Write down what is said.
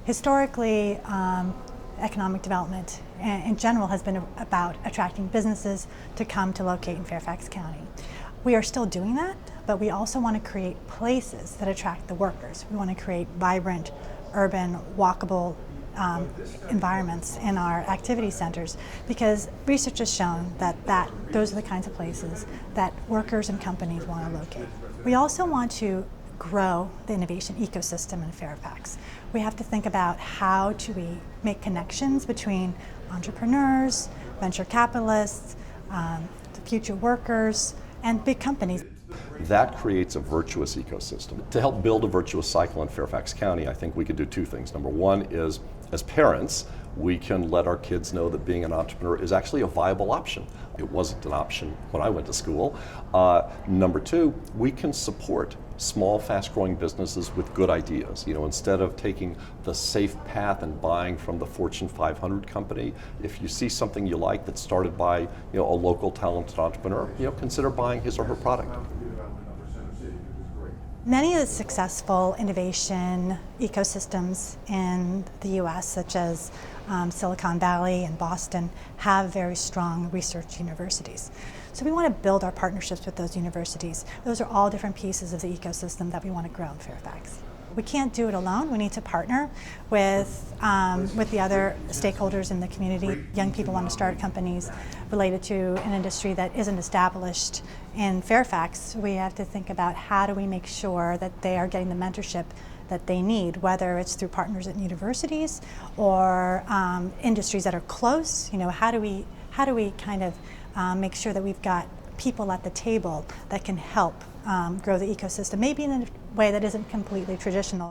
Historically, economic development in general has been about attracting businesses to come to locate in Fairfax County. We are still doing that, but we also want to create places that attract the workers. We want to create vibrant, urban, walkable environments in our activity centers, because research has shown that those are the kinds of places that workers and companies want to locate. We also want to grow the innovation ecosystem in Fairfax. We have to think about how do we make connections between entrepreneurs, venture capitalists, the future workers, and big companies. That creates a virtuous ecosystem. To help build a virtuous cycle in Fairfax County, I think we could do two things. Number one is, as parents, we can let our kids know that being an entrepreneur is actually a viable option. It wasn't an option when I went to school. Number two, we can support small, fast-growing businesses with good ideas. Instead of taking the safe path and buying from the Fortune 500 company, if you see something you like that's started by a local talented entrepreneur, consider buying his or her product. Many of the successful innovation ecosystems in the U.S., such as Silicon Valley and Boston, have very strong research universities. So we want to build our partnerships with those universities. Those are all different pieces of the ecosystem that we want to grow in Fairfax. We can't do it alone. We need to partner with the other stakeholders in the community. Young people want to start companies related to an industry that isn't established in Fairfax. We have to think about how do we make sure that they are getting the mentorship that they need, whether it's through partners at universities or industries that are close. How do we kind of make sure that we've got people at the table that can help grow the ecosystem, maybe in a way that isn't completely traditional.